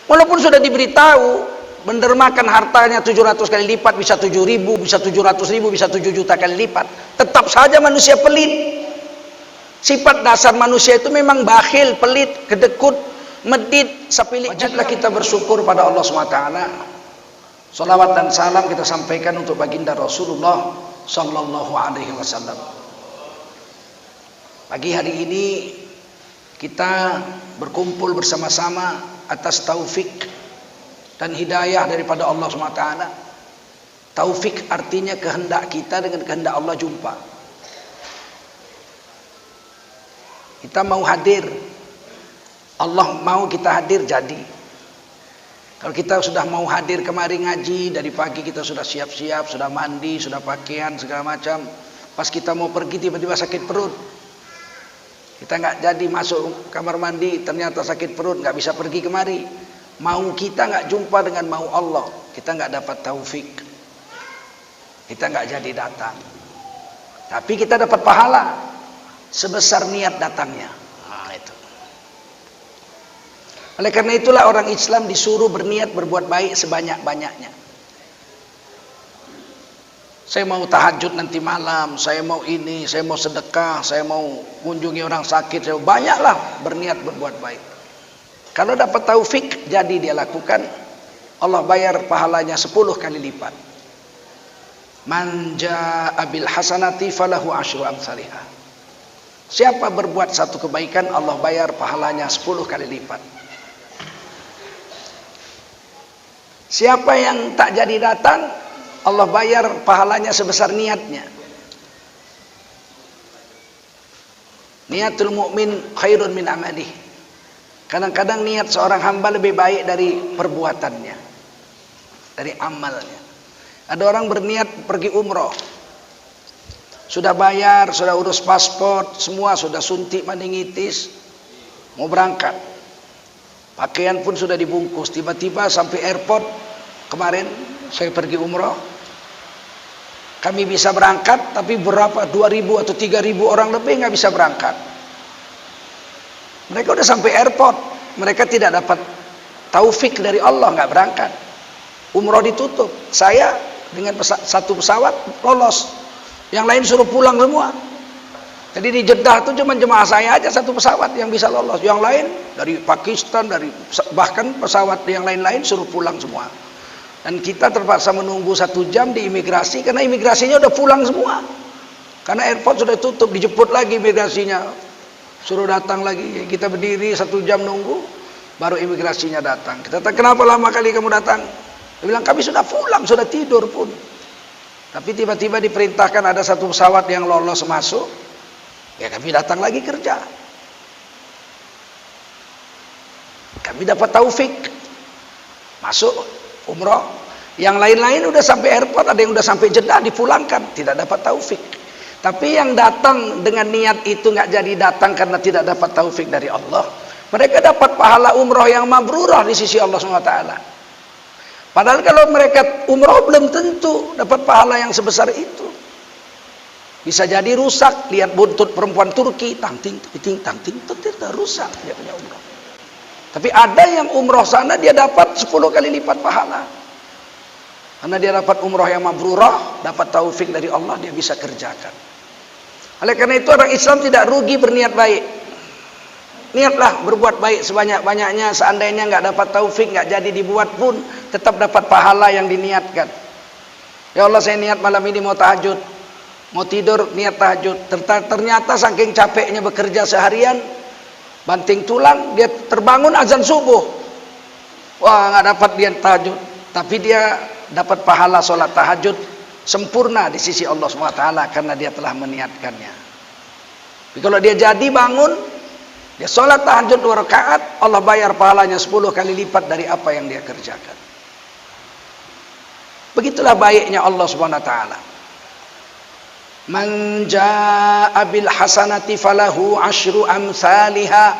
Walaupun sudah diberitahu mendermakan hartanya 700 kali lipat, bisa 7.000, bisa 700.000, bisa 7 juta kali lipat, tetap saja manusia pelit. Sifat dasar manusia itu memang bakhil, pelit, kedekut, medit, sapilih. Wajiblah kita bersyukur pada Allah SWT. Salawat dan salam kita sampaikan untuk baginda Rasulullah Sallallahu Alaihi Wasallam. Pagi hari ini kita berkumpul bersama-sama atas taufik dan hidayah daripada Allah SWT. Taufik artinya kehendak kita dengan kehendak Allah jumpa. Kita mau hadir, Allah mau kita hadir jadi. Kalau kita sudah mau hadir kemari ngaji, dari pagi kita sudah siap-siap, sudah mandi, sudah pakaian segala macam. Pas kita mau pergi tiba-tiba sakit perut. Kita nggak jadi masuk kamar mandi, ternyata sakit perut, nggak bisa pergi kemari. Mau kita nggak jumpa dengan mau Allah, kita nggak dapat taufik. Kita nggak jadi datang. Tapi kita dapat pahala sebesar niat datangnya. Nah, itu. Oleh karena itulah orang Islam disuruh berniat berbuat baik sebanyak-banyaknya. Saya mau tahajud nanti malam, saya mau ini, saya mau sedekah, saya mau kunjungi orang sakit, saya banyaklah berniat berbuat baik. Kalau dapat taufik, jadi dia lakukan, Allah bayar pahalanya 10 kali lipat. Man jaa'a bil hasanati falahu asyru amsalihha. Siapa berbuat satu kebaikan, Allah bayar pahalanya 10 kali lipat. Siapa yang tak jadi datang, Allah bayar pahalanya sebesar niatnya. Niatul mukmin khairun min amalih. Kadang-kadang niat seorang hamba lebih baik dari perbuatannya, dari amalnya. Ada orang berniat pergi umroh, sudah bayar, sudah urus paspor, semua sudah suntik meningitis, mau berangkat. Pakaian pun sudah dibungkus. Tiba-tiba sampai airport, kemarin saya pergi umroh, kami bisa berangkat, tapi berapa 2.000 atau 3.000 orang lebih nggak bisa berangkat. Mereka udah sampai airport, mereka tidak dapat taufik dari Allah, nggak berangkat. Umroh ditutup. Saya dengan satu pesawat lolos, yang lain suruh pulang semua. Jadi di Jeddah itu cuma jemaah saya aja satu pesawat yang bisa lolos, yang lain dari Pakistan, dari bahkan pesawat yang lain-lain suruh pulang semua. Dan kita terpaksa menunggu 1 jam di imigrasi karena imigrasinya udah pulang semua. Karena airport sudah tutup, dijemput lagi imigrasinya, suruh datang lagi. Kita berdiri 1 jam nunggu, baru imigrasinya datang. Kita tanya, kenapa lama kali kamu datang? Dia bilang, kami sudah pulang, sudah tidur pun. Tapi tiba-tiba diperintahkan ada satu pesawat yang lolos masuk, ya kami datang lagi kerja. Kami dapat taufik masuk umroh. Yang lain-lain udah sampai airport, ada yang udah sampai Jeddah dipulangkan, tidak dapat taufik. Tapi yang datang dengan niat itu nggak jadi datang karena tidak dapat taufik dari Allah, mereka dapat pahala umroh yang mabrurah di sisi Allah SWT. Padahal kalau mereka umroh belum tentu dapat pahala yang sebesar itu. Bisa jadi rusak, lihat buntut perempuan Turki, tang-ting, rusak dia punya umroh. Tapi ada yang umroh sana dia dapat 10 kali lipat pahala. Karena dia dapat umroh yang mabrurah, dapat taufik dari Allah, dia bisa kerjakan. Oleh karena itu orang Islam tidak rugi berniat baik. Niatlah berbuat baik sebanyak-banyaknya. Seandainya nggak dapat taufik, nggak jadi dibuat pun, tetap dapat pahala yang diniatkan. Ya Allah, saya niat malam ini mau tahajud, mau tidur niat tahajud. Ternyata saking capeknya bekerja seharian, banting tulang, dia terbangun azan subuh. Wah, nggak dapat dia tahajud. Tapi dia dapat pahala sholat tahajud sempurna di sisi Allah SWT karena dia telah meniatkannya. Tapi kalau dia jadi bangun, dia sholat tahajud 2 rakaat, Allah bayar pahalanya 10 kali lipat dari apa yang dia kerjakan. Begitulah baiknya Allah SWT. Man jaa'a bil hasanati falahu asyru amsalihha.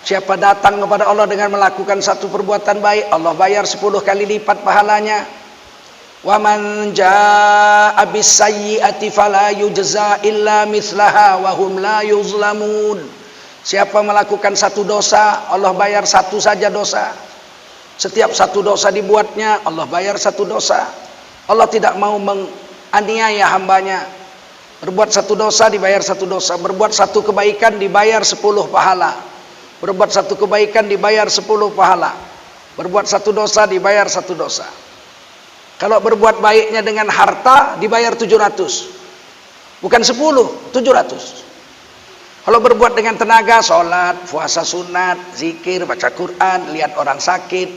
Siapa datang kepada Allah dengan melakukan satu perbuatan baik, Allah bayar 10 kali lipat pahalanya. Wa man jaa'a bis sayyi'ati fala yujza illa mithlaha wa hum la yuzlamun. Siapa melakukan satu dosa, Allah bayar satu saja dosa. Setiap satu dosa dibuatnya, Allah bayar satu dosa. Allah tidak mau menganiaya hambanya. Berbuat satu dosa dibayar satu dosa. Berbuat satu kebaikan dibayar 10 pahala. Berbuat satu kebaikan dibayar 10 pahala. Berbuat satu dosa dibayar satu dosa. Kalau berbuat baiknya dengan harta dibayar 700. Bukan 10, 700. Kalau berbuat dengan tenaga, sholat, puasa sunat, zikir, baca Quran, lihat orang sakit,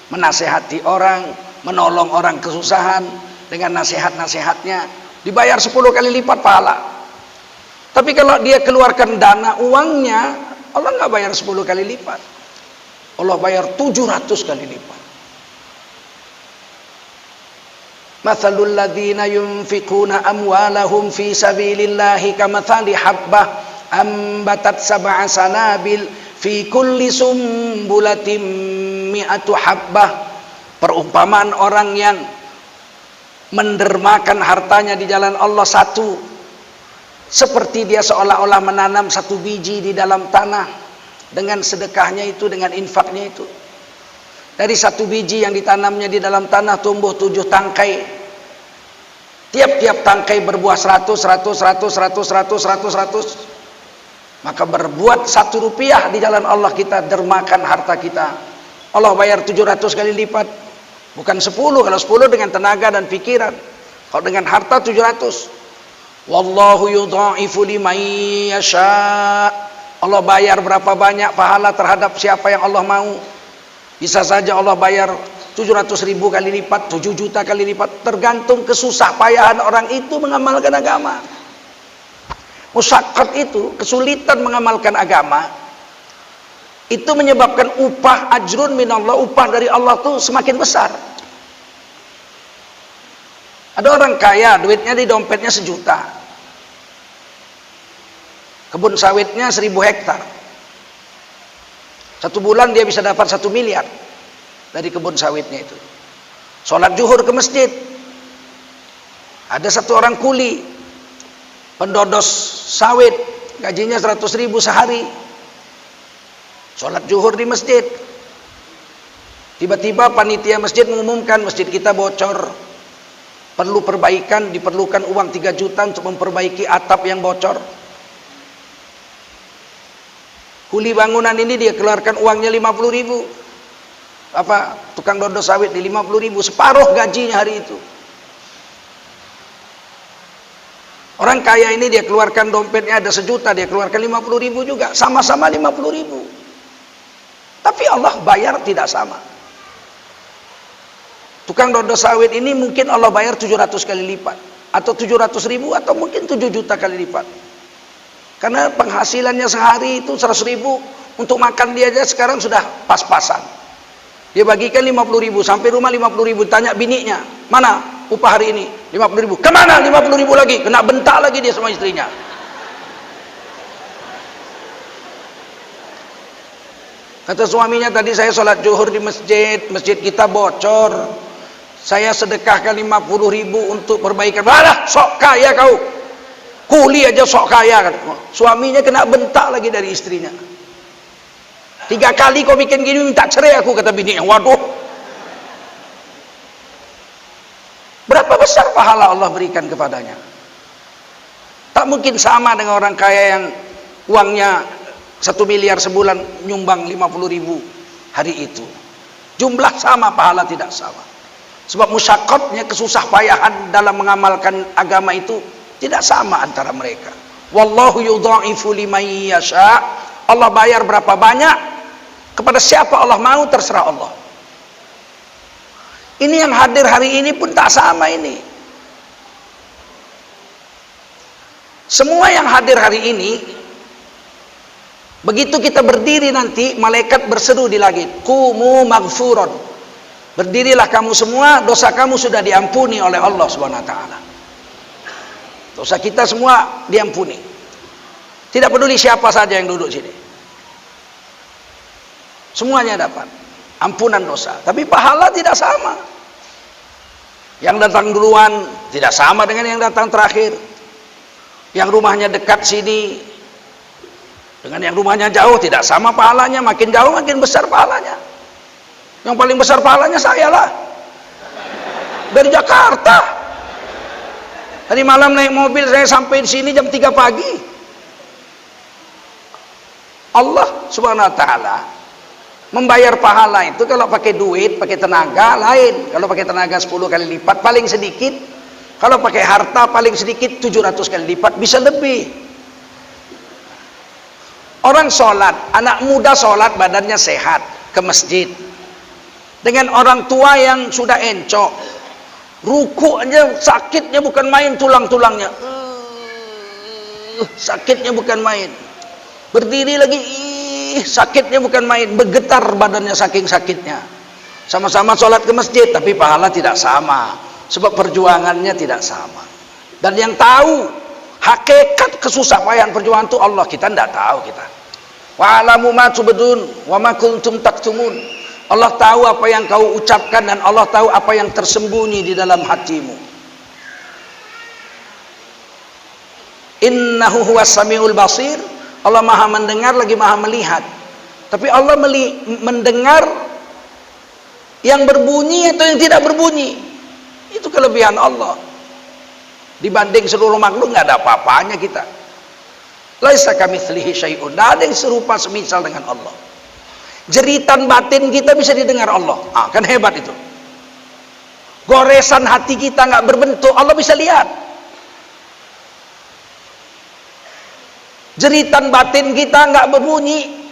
menasehati orang, menolong orang kesusahan dengan nasihat-nasihatnya, dibayar 10 kali lipat pahala. Tapi kalau dia keluarkan dana uangnya, Allah nggak bayar 10 kali lipat. Allah bayar 700 kali lipat. Mathalul ladzina yunfiquna amwalahum fi sabilillahi kamathali habbah ambatat sab'a sanabil fi kulli sumbulatin mi'atu habbah. Perumpamaan orang yang mendermakan hartanya di jalan Allah satu, seperti dia seolah-olah menanam satu biji di dalam tanah dengan sedekahnya itu, dengan infaknya itu. Dari satu biji yang ditanamnya di dalam tanah tumbuh 7 tangkai. Tiap-tiap tangkai berbuah 100. Maka berbuat 1 rupiah di jalan Allah, kita dermakan harta kita, Allah bayar 700 kali lipat. Bukan 10. Kalau 10 dengan tenaga dan pikiran, kalau dengan harta 700. Wallahu yudha'ifu liman yasha. Allah bayar berapa banyak pahala terhadap siapa yang Allah mau. Bisa saja Allah bayar 700.000 kali lipat, 7 juta kali lipat, tergantung kesusah payahan orang itu mengamalkan agama. Musyaqqat itu, kesulitan mengamalkan agama, itu menyebabkan upah ajrun minallah, upah dari Allah tuh semakin besar. Ada orang kaya, duitnya di dompetnya 1 juta, kebun sawitnya 1000 hektar. 1 bulan dia bisa dapat 1 miliar dari kebun sawitnya itu. Sholat zuhur ke masjid, ada 1 orang kuli pendodos sawit, gajinya 100.000 sehari, sholat zuhur di masjid. Tiba-tiba panitia masjid mengumumkan masjid kita bocor, perlu perbaikan, diperlukan uang 3 juta untuk memperbaiki atap yang bocor. Kuli bangunan ini dia keluarkan uangnya 50.000. Tukang dodos sawit di 50.000, separuh gajinya hari itu. Orang kaya ini dia keluarkan dompetnya ada 1 juta, dia keluarkan 50.000 juga, sama-sama 50.000. Tapi Allah bayar tidak sama. Tukang dodos sawit ini mungkin Allah bayar 700 kali lipat, atau 700.000, atau mungkin 7 juta kali lipat. Karena penghasilannya sehari itu 100.000, untuk makan dia aja sekarang sudah pas-pasan. Dia bagikan 50.000, sampai rumah 50.000, tanya bininya, mana upah hari ini? 50.000. Kemana 50.000 lagi? Kena bentak lagi dia sama istrinya. Kata suaminya, tadi saya sholat zuhur di masjid, masjid kita bocor, saya sedekahkan 50.000 untuk perbaikan. Alah, sok kaya kau, kuli aja sok kaya. Suaminya kena bentak lagi dari istrinya. 3 kali kau bikin gini, minta cerai aku, kata bininya. Waduh, berapa besar pahala Allah berikan kepadanya. Tak mungkin sama dengan orang kaya yang uangnya 1 miliar sebulan, nyumbang 50.000 hari itu. Jumlah sama, pahala tidak sama. Sebab musyaqqatnya, kesusah payahan dalam mengamalkan agama itu tidak sama antara mereka. Wallahu yudha'ifu liman yasha. Allah bayar berapa banyak kepada siapa Allah mau, terserah Allah. Ini yang hadir hari ini pun tak sama ini. Semua yang hadir hari ini, begitu kita berdiri nanti, malaikat berseru di langit, qumu maghfuron. Berdirilah kamu semua, dosa kamu sudah diampuni oleh Allah Subhanahu wa taala. Dosa kita semua diampuni. Tidak peduli siapa saja yang duduk sini. Semuanya dapat ampunan dosa, tapi pahala tidak sama. Yang datang duluan tidak sama dengan yang datang terakhir. Yang rumahnya dekat sini Dengan yang rumahnya jauh tidak sama pahalanya, makin jauh makin besar pahalanya. Yang paling besar pahalanya saya lah. Dari Jakarta. Tadi malam naik mobil saya sampai di sini jam 3 pagi. Allah Subhanahu wa taala membayar pahala itu kalau pakai duit, pakai tenaga lain. Kalau pakai tenaga 10 kali lipat paling sedikit. Kalau pakai harta paling sedikit 700 kali lipat, bisa lebih. Orang sholat, anak muda sholat badannya sehat, ke masjid. Dengan orang tua yang sudah encok, ruku aja sakitnya bukan main, tulang-tulangnya sakitnya bukan main. Berdiri lagi sakitnya bukan main, bergetar badannya saking sakitnya. Sama-sama sholat ke masjid, tapi pahala tidak sama, sebab perjuangannya tidak sama. Dan yang tahu hakikat kesusah payah perjuangan itu Allah, kita tidak tahu kita. Wa'alamu ma tubdun wa ma kuntum taktumun. Allah tahu apa yang kau ucapkan dan Allah tahu apa yang tersembunyi di dalam hatimu. Innahu huwas samiul basir. Allah Maha mendengar lagi Maha melihat. Tapi Allah mendengar yang berbunyi atau yang tidak berbunyi. Itu kelebihan Allah. Dibanding seluruh makhluk nggak ada apa-apanya kita. Laisa kamitslihi syai'un. Tidak ada yang serupa semisal dengan Allah. Jeritan batin kita bisa didengar Allah. Kan hebat itu. Goresan hati kita nggak berbentuk, Allah bisa lihat. Jeritan batin kita nggak berbunyi.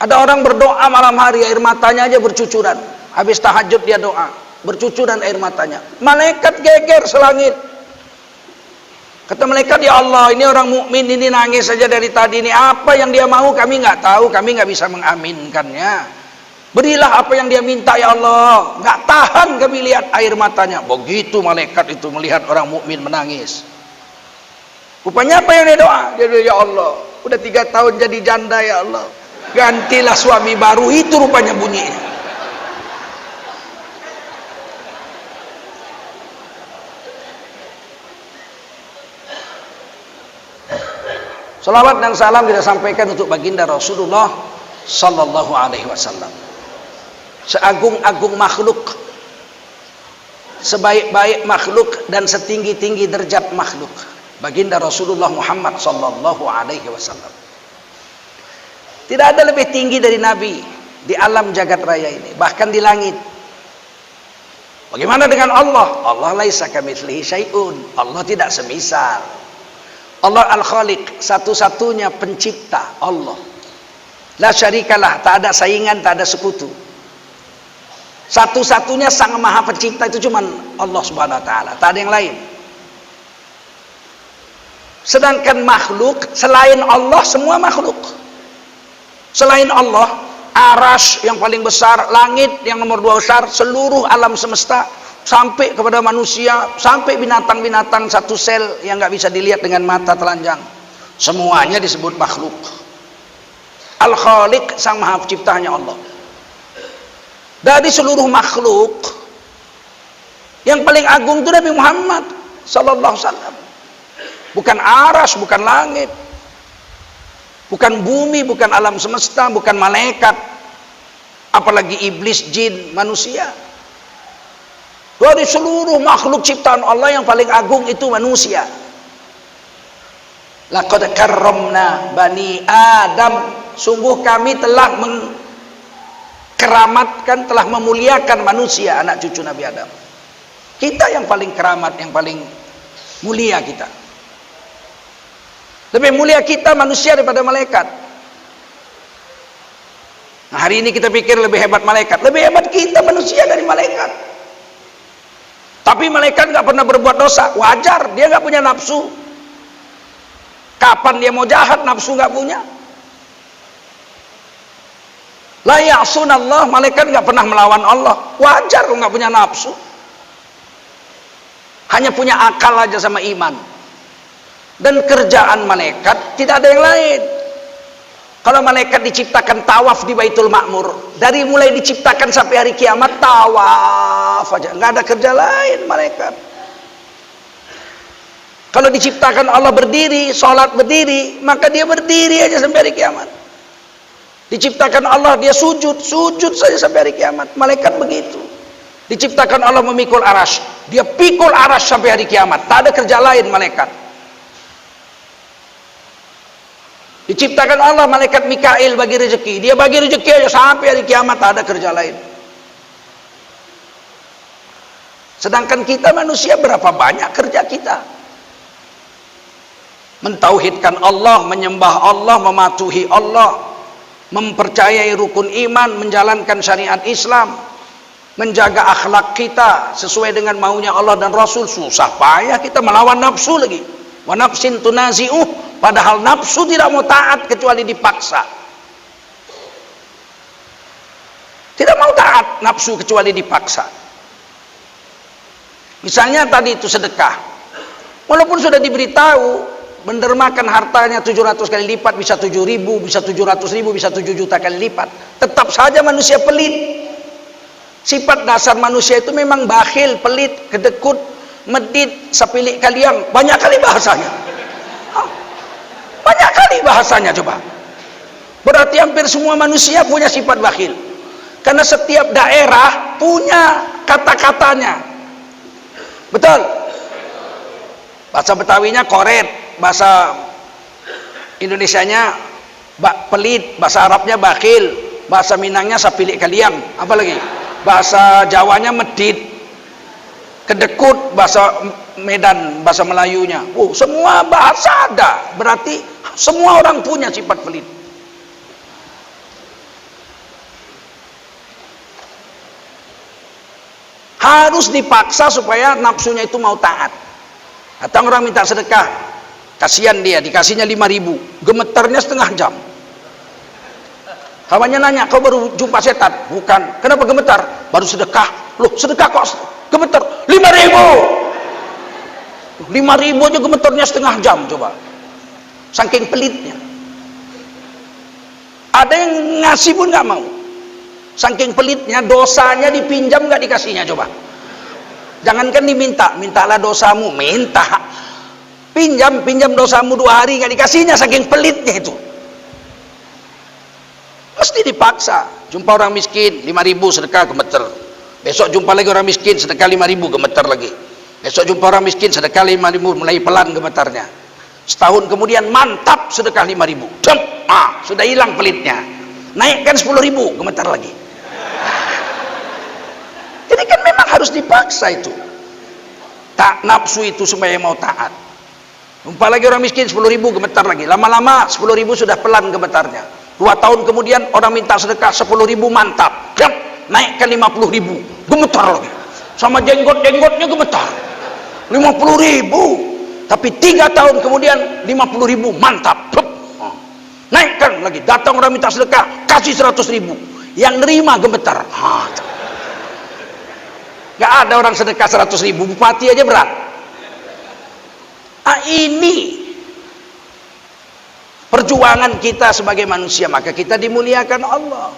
Ada orang berdoa malam hari, air matanya aja bercucuran. Habis tahajud dia doa, bercucuran air matanya. Malaikat geger selangit. Kata malaikat, ya Allah, ini orang mukmin ini nangis saja dari tadi, ini apa yang dia mau kami nggak tahu, kami nggak bisa mengaminkannya. Berilah apa yang dia minta ya Allah. Nggak tahan kami lihat air matanya. Begitu malaikat itu melihat orang mukmin menangis. Rupanya apa yang dia doa? Dia doa, ya Allah, udah 3 tahun jadi janda ya Allah, gantilah suami baru. Itu rupanya bunyinya. Salawat dan salam kita sampaikan untuk baginda Rasulullah sallallahu alaihi wasallam. Seagung-agung makhluk, sebaik-baik makhluk dan setinggi-tinggi derajat makhluk, baginda Rasulullah Muhammad sallallahu alaihi wasallam. Tidak ada lebih tinggi dari Nabi di alam jagat raya ini, bahkan di langit. Bagaimana dengan Allah? Allah laisa kamitslihi syai'un. Allah tidak semisal. Allah Al-Khaliq, satu-satunya pencipta. Allah la syarikalah, tak ada saingan, tak ada sekutu. Satu-satunya sang maha pencipta itu cuma Allah Subhanahu wa taala, tak ada yang lain. Sedangkan makhluk selain Allah, semua makhluk selain Allah, arasy yang paling besar, langit yang nomor 2 besar, seluruh alam semesta, sampai kepada manusia, sampai binatang-binatang satu sel yang nggak bisa dilihat dengan mata telanjang, semuanya disebut makhluk. Al-Khaliq, sang maha pencipta hanya Allah. Dari seluruh makhluk yang paling agung itu Nabi Muhammad sallallahu alaihi wasallam. Bukan aras, bukan langit, bukan bumi, bukan alam semesta, bukan malaikat, apalagi iblis, jin, manusia. Dari seluruh makhluk ciptaan Allah yang paling agung itu manusia. Laqad karramna bani Adam. Sungguh kami telah mengkeramatkan, telah memuliakan manusia, anak cucu Nabi Adam. Kita yang paling keramat, yang paling mulia kita. Lebih mulia kita manusia daripada malaikat. Nah, hari ini kita pikir lebih hebat malaikat. Lebih hebat kita manusia dari malaikat. Tapi malaikat nggak pernah berbuat dosa, wajar, dia nggak punya nafsu. Kapan dia mau jahat, nafsu nggak punya. La ya'sunallah, malaikat nggak pernah melawan Allah, wajar nggak punya nafsu. Hanya punya akal aja sama iman. Dan kerjaan malaikat tidak ada yang lain. Kalau malaikat diciptakan tawaf di Baitul Ma'mur, dari mulai diciptakan sampai hari kiamat tawaf aja, nggak ada kerja lain malaikat. Kalau diciptakan Allah berdiri, sholat berdiri, maka dia berdiri aja sampai hari kiamat. Diciptakan Allah dia sujud, sujud saja sampai hari kiamat. Malaikat begitu. Diciptakan Allah memikul arash, dia pikul arash sampai hari kiamat. Tak ada kerja lain malaikat. Diciptakan Allah malaikat Mikail bagi rezeki, dia bagi rezeki aja sampai hari kiamat, tak ada kerja lain. Sedangkan kita manusia, berapa banyak kerja kita? Mentauhidkan Allah, menyembah Allah, mematuhi Allah, mempercayai rukun iman, menjalankan syariat Islam, menjaga akhlak kita sesuai dengan maunya Allah dan Rasul. Susah payah kita melawan nafsu lagi. Wa nafsin tunazi'uh, padahal nafsu tidak mau taat kecuali dipaksa. Tidak mau taat nafsu kecuali dipaksa. Misalnya tadi itu sedekah, walaupun sudah diberitahu mendermakan hartanya 700 kali lipat, bisa 7.000, bisa 700.000, bisa 7 juta kali lipat, tetap saja manusia pelit. Sifat dasar manusia itu memang bakhil, pelit, kedekut, medit, sepilik kaliang. Banyak kali bahasanya. Banyak kali bahasanya coba. Berarti hampir semua manusia punya sifat bakhil. Karena setiap daerah punya kata-katanya. Betul? Bahasa Betawinya koret, bahasa Indonesianya pelit, bahasa Arabnya bakhil, bahasa Minangnya sepilik kaliang. Apa lagi? Bahasa Jawanya medit, kedekut, bahasa Medan, bahasa Melayunya. Oh, semua bahasa ada. Berarti semua orang punya sifat pelit. Harus dipaksa supaya nafsunya itu mau taat. Datang orang minta sedekah, kasihan dia, dikasihnya 5.000, gemeternya setengah jam. Kawannya nanya, kau baru jumpa setan? Bukan. Kenapa gemetar? Baru sedekah. Loh, sedekah kok gemeter? 5.000. 5.000 aja gemeternya setengah jam, coba. Saking pelitnya. Ada yang ngasih pun nggak mau. Saking pelitnya, dosanya dipinjam nggak dikasihnya, coba. Jangankan diminta, mintalah dosamu, minta. Pinjam dosamu 2 hari nggak dikasihnya, saking pelitnya itu. Pasti dipaksa. Jumpa orang miskin 5.000 sedekah, gemeter. Besok jumpa lagi orang miskin sedekah 5.000, gemeter lagi. Besok jumpa orang miskin sedekah 5.000, mulai pelan gemetarnya. Setahun kemudian mantap sedekah 5.000. Sudah hilang pelitnya. Naikkan 10.000, gemetar lagi. Jadi kan memang harus dipaksa itu. Tak nafsu itu supaya mau taat. Jumpa lagi orang miskin 10.000, gemetar lagi. Lama-lama 10.000 sudah pelan gemetarnya. 2 tahun kemudian orang minta sedekah 10.000, mantap. Naikkan 50.000, gemetar lagi. Sama jenggot-jenggotnya gemetar. 50.000. Tapi 3 tahun kemudian 50.000, mantap. Naikkan lagi. Datang orang minta sedekah, kasih 100.000. Yang nerima gemetar. Gak ada orang sedekah 100.000, bupati aja berat. Ini perjuangan kita sebagai manusia, maka kita dimuliakan Allah.